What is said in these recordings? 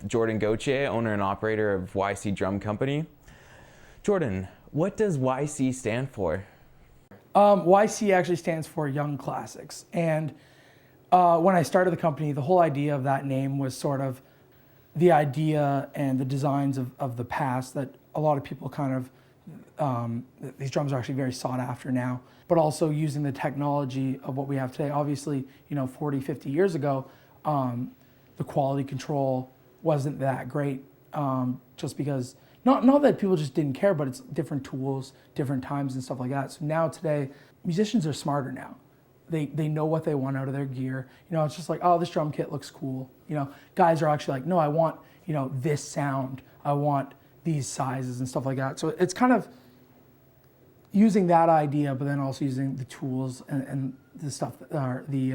Jordan Gauthier, owner and operator of YC Drum Company. Jordan, what does YC stand for? YC actually stands for Young Classics. And when I started the company, the whole idea of that name was sort of the idea and the designs of the past that a lot of people kind of, these drums are actually very sought after now, but also using the technology of what we have today. Obviously, 40, 50 years ago, the quality control wasn't that great, just because, not that people just didn't care, but it's different tools, different times and stuff like that. So now today, musicians are smarter now. They know what they want out of their gear. It's just like, oh, this drum kit looks cool. Guys are actually like, no, I want, this sound. I want these sizes and stuff like that. So it's kind of using that idea, but then also using the tools and the stuff that are the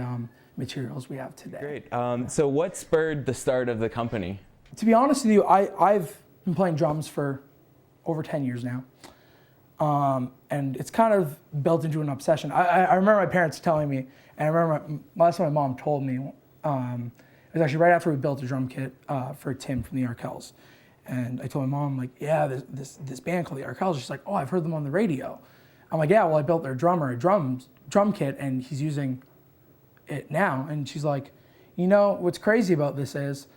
materials we have today. Great. So what spurred the start of the company? To be honest with you, I've been playing drums for over 10 years now. And it's kind of built into an obsession. I remember my parents telling me, and I remember last time my mom told me, it was actually right after we built a drum kit for Tim from the Arkells. And I told my mom, like, yeah, this band called the Arkells. She's like, oh, I've heard them on the radio. I'm like, yeah, well, I built their drummer a drum kit, and he's using it now. And she's like, what's crazy about this is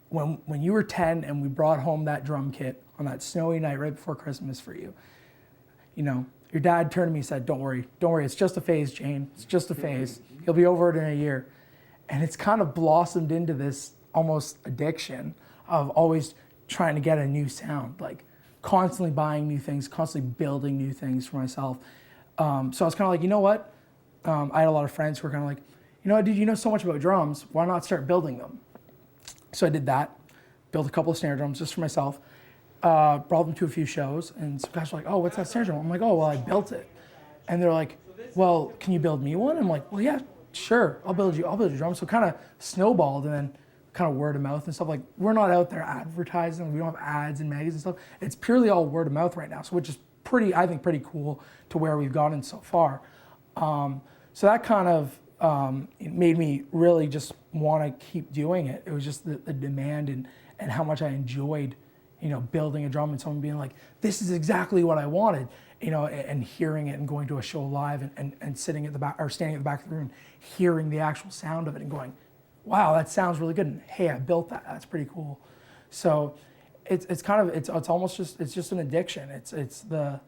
when you were 10 and we brought home that drum kit on that snowy night right before Christmas for you, your dad turned to me and said, don't worry, it's just a phase, Jane. It's just a phase. He'll be over it in a year. And it's kind of blossomed into this almost addiction of always trying to get a new sound, like constantly buying new things, constantly building new things for myself. So I was kind of like, you know what? I had a lot of friends who were kind of like, dude, you know so much about drums. Why not start building them? So I did that, built a couple of snare drums just for myself. Brought them to a few shows, and some guys were like, oh, what's that snare drum? I'm like, oh, well, I built it. And they're like, well, can you build me one? I'm like, well, yeah, sure, I'll build you a drum. So kind of snowballed, and then kind of word of mouth and stuff. Like, we're not out there advertising. We don't have ads and magazines and stuff. It's purely all word of mouth right now, so which is I think pretty cool to where we've gotten so far. So that kind of it made me really just want to keep doing it. It was just the demand and how much I enjoyed building a drum and someone being like, this is exactly what I wanted, and hearing it and going to a show live and sitting at the back or standing at the back of the room, hearing the actual sound of it and going, wow, that sounds really good. And hey, I built that. That's pretty cool. So it's almost just an addiction. It's the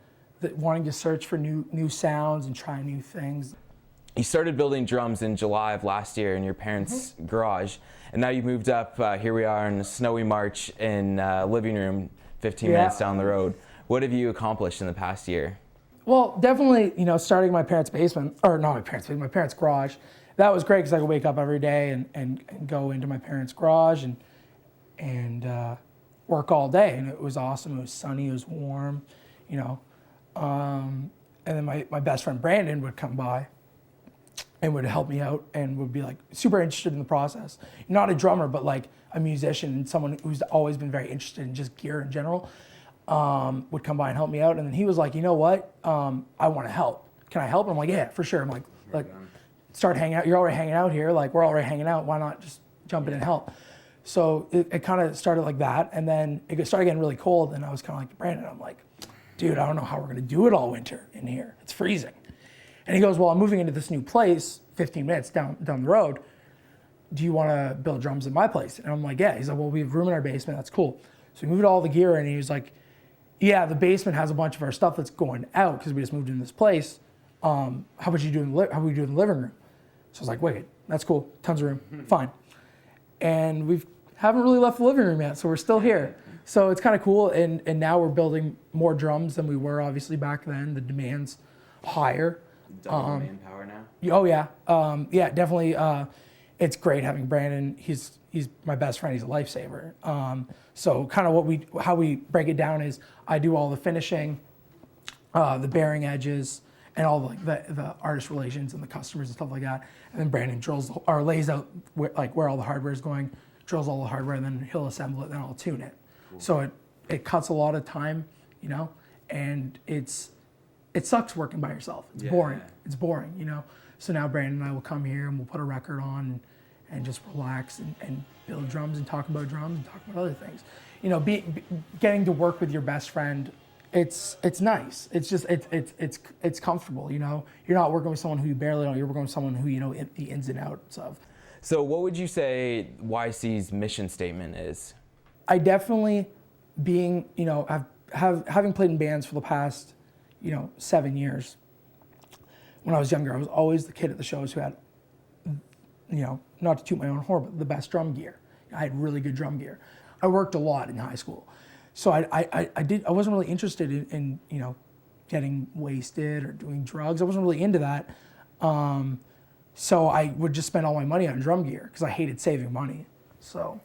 wanting to search for new sounds and try new things. You started building drums in July of last year in your parents' garage, and now you've moved up. Here we are in a snowy March in living room, 15 minutes down the road. What have you accomplished in the past year? Well, definitely, starting in my parents' basement, or not my parents' basement, my parents' garage. That was great because I could wake up every day and go into my parents' garage and work all day, and it was awesome. It was sunny, it was warm, and then my best friend Brandon would come by and would help me out and would be like super interested in the process. Not a drummer, but like a musician and someone who's always been very interested in just gear in general, would come by and help me out. And then he was like, you know what? I want to help. Can I help? I'm like, yeah, for sure. I'm like, start hanging out. You're already hanging out here. Like, we're already hanging out. Why not just jump in and help? So it kind of started like that. And then it started getting really cold. And I was kind of like, Brandon, I'm like, dude, I don't know how we're going to do it all winter in here. It's freezing. And he goes, well, I'm moving into this new place 15 minutes down the road. Do you want to build drums in my place? And I'm like, yeah. He's like, well, we have room in our basement. That's cool. So we moved all the gear in, and he was like, yeah, the basement has a bunch of our stuff that's going out because we just moved into this place. How about you do in the living room? So I was like, wait, that's cool. Tons of room. Fine. And we haven't really left the living room yet, so we're still here. So it's kind of cool. And now we're building more drums than we were obviously back then. The demand's higher. Double manpower now? Oh yeah, yeah, definitely. It's great having Brandon. He's my best friend. He's a lifesaver. So kind of how we break it down is I do all the finishing, the bearing edges, and all the artist relations and the customers and stuff like that. And then Brandon lays out where all the hardware is going, drills all the hardware, and then he'll assemble it. Then I'll tune it. Cool. So it cuts a lot of time, and it sucks working by yourself. It's boring. It's boring, So now Brandon and I will come here and we'll put a record on and just relax and build drums and talk about drums and talk about other things. Getting to work with your best friend, it's nice. It's just it's comfortable. You're not working with someone who you barely know. You're working with someone who you know the ins and outs of. So what would you say YC's mission statement is? I definitely having played in bands for the past 7 years. When I was younger, I was always the kid at the shows who had, not to toot my own horn, but the best drum gear. I had really good drum gear. I worked a lot in high school, so I wasn't really interested in getting wasted or doing drugs. I wasn't really into that. So I would just spend all my money on drum gear because I hated saving money. So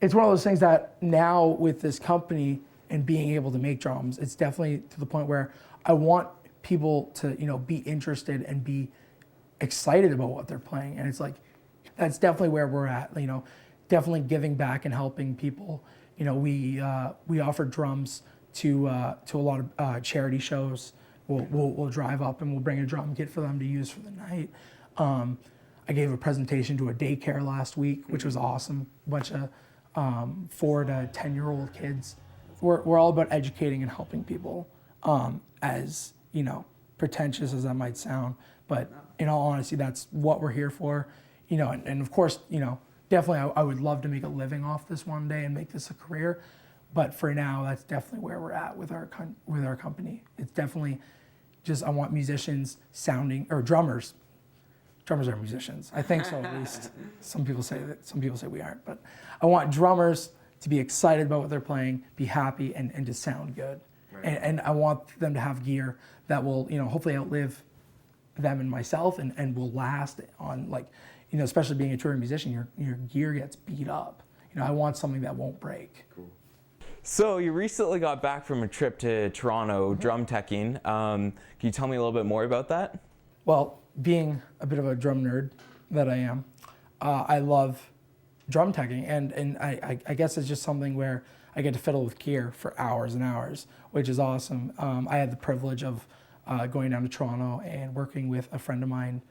it's one of those things that now with this company and being able to make drums, it's definitely to the point where I want people to be interested and be excited about what they're playing. And it's like, that's definitely where we're at, definitely giving back and helping people. We offer drums to a lot of charity shows. We'll drive up and we'll bring a drum kit for them to use for the night. I gave a presentation to a daycare last week, which was awesome. A bunch of 4 to 10-year-old kids. We're all about educating and helping people, as pretentious as that might sound. But in all honesty, that's what we're here for. And of course, definitely I would love to make a living off this one day and make this a career. But for now, that's definitely where we're at with our company. It's definitely just, I want musicians drummers. Drummers are musicians. I think so, at least. Some people say we aren't. But I want drummers to be excited about what they're playing, be happy, and to sound good. Right. And I want them to have gear that will, hopefully outlive them and myself and will last on, especially being a touring musician, your gear gets beat up. I want something that won't break. Cool. So you recently got back from a trip to Toronto, drum teching. Can you tell me a little bit more about that? Well, being a bit of a drum nerd that I am, I love drum teching, and I guess it's just something where I get to fiddle with gear for hours and hours, which is awesome. I had the privilege of going down to Toronto and working with a friend of mine,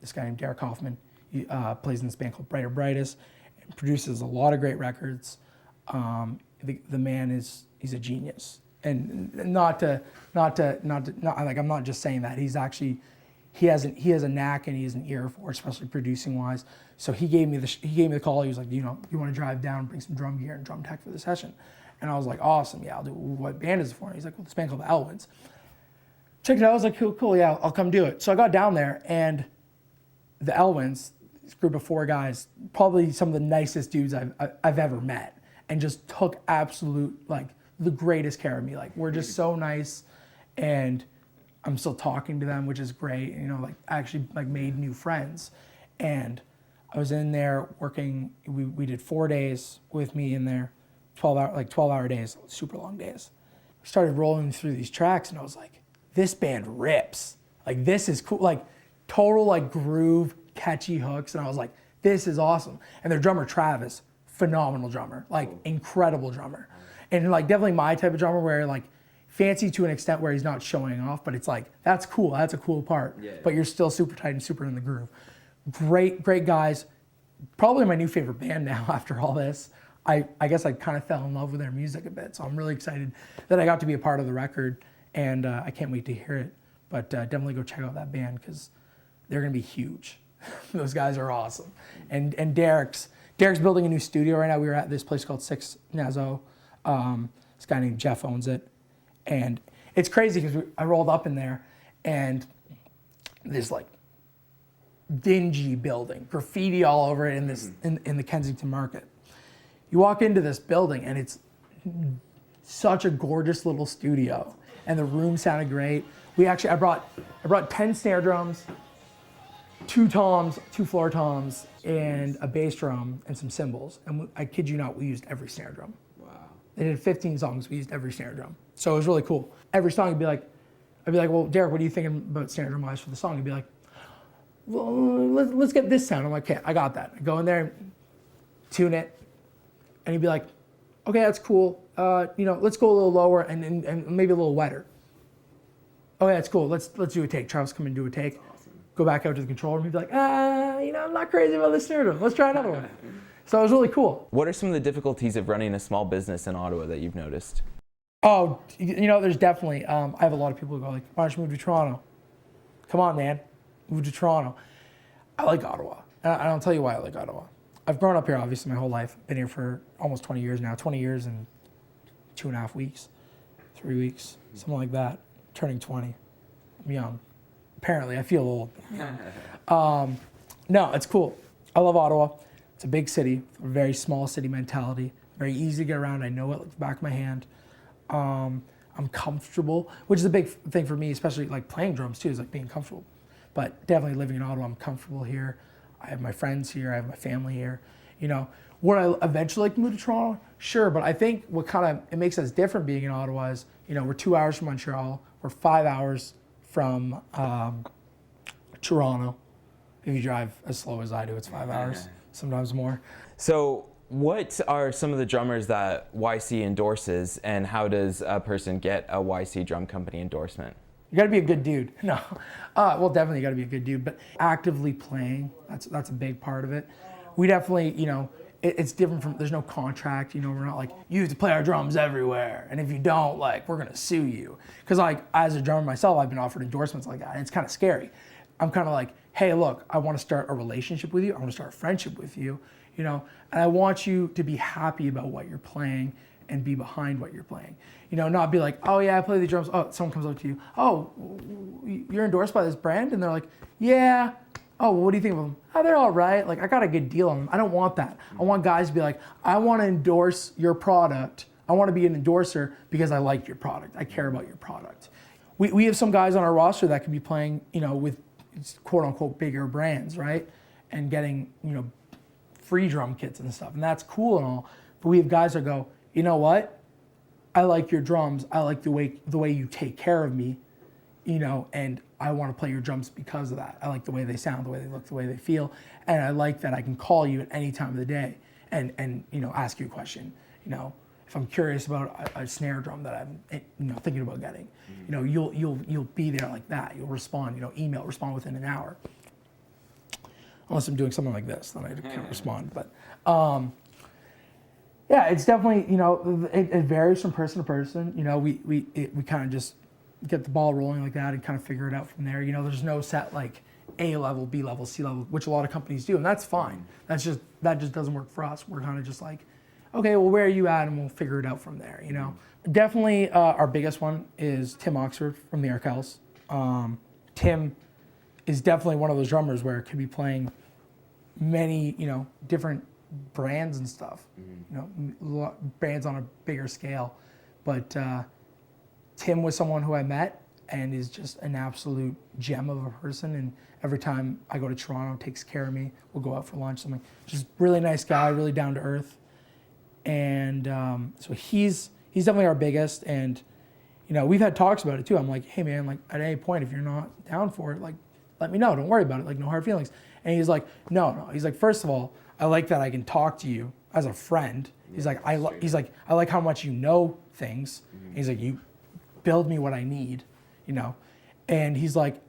this guy named Derek Hoffman. He plays in this band called Brighter Brightest, and produces a lot of great records. The man he's a genius, and not like, I'm not just saying that. He's actually, he has a knack and he has an ear for, especially producing wise. So he gave me the call. He was like, you want to drive down, bring some drum gear and drum tech for the session. And I was like, awesome, yeah, I'll do. What band is it for? And he's like, well, this band called the Elwins. Checked it out. I was like, cool, yeah, I'll come do it. So I got down there, and the Elwins, this group of 4 guys, probably some of the nicest dudes I've ever met, and just took absolute, the greatest care of me. We're just so nice, and I'm still talking to them, which is great. Actually made new friends. And I was in there working, we did 4 days with me in there, 12-hour days, super long days. Started rolling through these tracks, and I was like, this band rips. This is cool. Total groove, catchy hooks. And I was like, this is awesome. And their drummer, Travis, phenomenal drummer, incredible drummer. And definitely my type of drummer where fancy to an extent where he's not showing off, but it's that's cool. That's a cool part. Yeah. But you're still super tight and super in the groove. Great guys. Probably my new favorite band now after all this. I guess I kind of fell in love with their music a bit. So I'm really excited that I got to be a part of the record, and I can't wait to hear it. But definitely go check out that band because they're going to be huge. Those guys are awesome. And Derek's building a new studio right now. We were at this place called Six Nazo. This guy named Jeff owns it. And it's crazy because I rolled up in there, and this dingy building, graffiti all over it in this in the Kensington Market. You walk into this building, and it's such a gorgeous little studio, and the room sounded great. I brought 10 snare drums, 2 toms, 2 floor toms, and a bass drum and some cymbals. And I kid you not, we used every snare drum. Wow. They did 15 songs, we used every snare drum. So it was really cool. Every song I'd be like, well, Derek, what are you thinking about snare drum wise for the song? He'd be like, well, let's get this sound. I'm like, okay, I got that. I go in there, tune it, and he'd be like, okay, that's cool. Let's go a little lower and maybe a little wetter. Okay, that's cool. Let's do a take. Travis come and do a take. Awesome. Go back out to the control room. He'd be like, I'm not crazy about this snare drum. Let's try another one. So it was really cool. What are some of the difficulties of running a small business in Ottawa that you've noticed? Oh, there's definitely, I have a lot of people who go like, why don't you move to Toronto? Come on, man, move to Toronto. I like Ottawa. And I'll tell you why I like Ottawa. I've grown up here, obviously, my whole life. Been here for almost 20 years now. 20 years and 2.5 weeks, 3 weeks, something like that. Turning 20. I'm young. Apparently, I feel old. No, it's cool. I love Ottawa. It's a big city, a very small city mentality. Very easy to get around. I know it like the back of my hand. I'm comfortable, which is a big thing for me, especially like playing drums too, is like being comfortable. But definitely living in Ottawa, I'm comfortable here. I have my friends here. I have my family here. Would I eventually like to move to Toronto? Sure, but I think what it makes us different being in Ottawa is, we're 2 hours from Montreal. We're 5 hours from Toronto. If you drive as slow as I do, it's 5 hours, sometimes more. So what are some of the drummers that YC endorses, and how does a person get a YC drum company endorsement? You got to be a good dude. No, well, definitely you got to be a good dude, but actively playing, that's a big part of it. We definitely, it's different from, there's no contract, we're not like, you have to play our drums everywhere, and if you don't, like, we're gonna sue you. Because like, as a drummer myself, I've been offered endorsements like that, and it's kind of scary. I'm kind of like, hey, look, I want to start a relationship with you, I want to start a friendship with you, and I want you to be happy about what you're playing and be behind what you're playing. Not be like, oh yeah, I play the drums. Oh, someone comes up to you. Oh, you're endorsed by this brand? And they're like, yeah. Oh, well, what do you think of them? Oh, they're all right. Like, I got a good deal on them. I don't want that. I want guys to be like, I want to endorse your product. I want to be an endorser because I like your product. I care about your product. We have some guys on our roster that can be playing, with quote unquote bigger brands, right? And getting, free drum kits and stuff. And that's cool and all. But we have guys that go, you know what? I like your drums. I like the way you take care of me, and I want to play your drums because of that. I like the way they sound, the way they look, the way they feel, and I like that I can call you at any time of the day and ask you a question. If I'm curious about a snare drum that I'm thinking about getting, you'll be there like that. You'll respond. Respond within an hour. Unless I'm doing something like this, then I can't respond. But yeah, it's definitely, it varies from person to person. We kind of just get the ball rolling like that and kind of figure it out from there. There's no set like A level, B level, C level, which a lot of companies do, and that's fine. That just doesn't work for us. We're kind of just like, okay, well, where are you at, and we'll figure it out from there. Definitely, our biggest one is Tim Oxford from the Arkells. Tim is definitely one of those drummers where it could be playing many, different brands and stuff, brands on a bigger scale. But Tim was someone who I met and is just an absolute gem of a person. And every time I go to Toronto, takes care of me. We'll go out for lunch, something. Just really nice guy, really down to earth. And so he's definitely our biggest. And we've had talks about it too. I'm like, hey man, like at any point if you're not down for it, like let me know. Don't worry about it. Like no hard feelings. And he's like, no. He's like, first of all, I like that I can talk to you as a friend. He's like, I like how much you know things. He's like, you build me what I need, And he's like,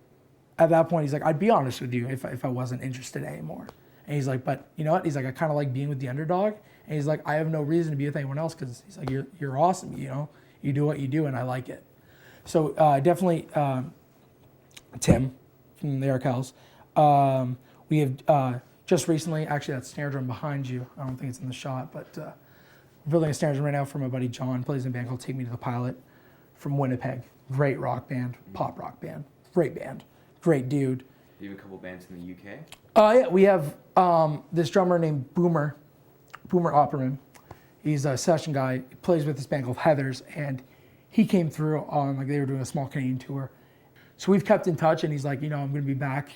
at that point, he's like, I'd be honest with you if I wasn't interested anymore. And he's like, but you know what? He's like, I kind of like being with the underdog. And he's like, I have no reason to be with anyone else because he's like, you're awesome. You do what you do, and I like it. So definitely Tim from the Arkells. We have just recently, actually that snare drum behind you, I don't think it's in the shot, but building a snare drum right now for my buddy John, plays in a band called Take Me to the Pilot from Winnipeg. Great rock band, pop rock band, great band, great dude. Do you have a couple bands in the UK? Yeah, we have this drummer named Boomer Opperman. He's a session guy, he plays with this band called Heathers, and he came through on, like they were doing a small Canadian tour. So we've kept in touch, and he's like, I'm going to be back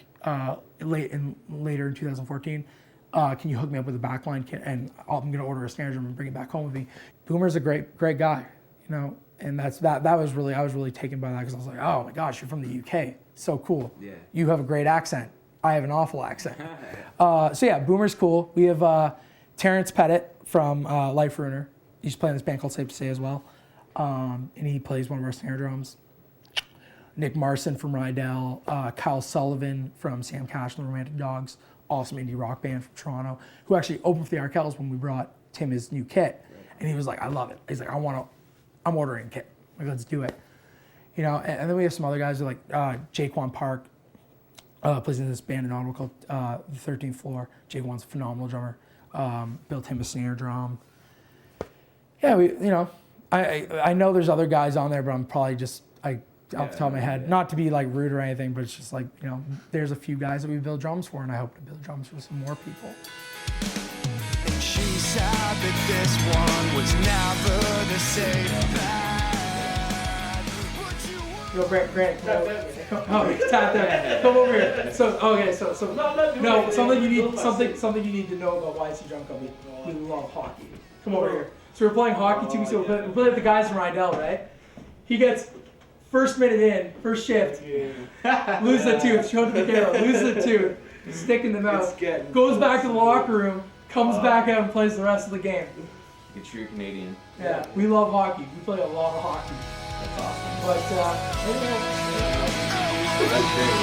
later in 2014. Can you hook me up with a backline? And I'm going to order a snare drum and bring it back home with me. Boomer's a great guy, and I was really taken by that because I was like, oh my gosh, you're from the UK. So cool. Yeah. You have a great accent. I have an awful accent. So yeah, Boomer's cool. We have Terrence Pettit from Life Ruiner. He's playing this band called Safe to Say as well. And he plays one of our snare drums. Nick Marson from Rydell, Kyle Sullivan from Sam Cash and the Romantic Dogs, awesome indie rock band from Toronto, who actually opened for the Arkells when we brought Tim his new kit. And he was like, I love it. He's like, I'm ordering a kit. Like, let's do it. You know, and then we have some other guys like Jaquan Park, plays in this band in Ottawa called The 13th Floor. Jaquan's a phenomenal drummer. Built him a snare drum. Yeah, I know there's other guys on there, but I'm probably just off the top of my head, not to be like rude or anything, but it's just like, you know, there's a few guys that we build drums for, and I hope to build drums for some more people. And she said that this one was never the same Yo, Grant, come over here. So something you need to know about YC Drum Company. We love hockey. Come over here. So we're playing hockey 2 weeks ago. We play with the guys from Rydell, right? He gets first minute in, first shift, lose the tooth, show it to the camera, lose the tooth, stick in the mouth, goes back to the locker room, comes back out and plays the rest of the game. A true Canadian. Yeah, we love hockey. We play a lot of hockey. That's awesome. But That's great.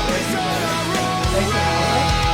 thanks for having us.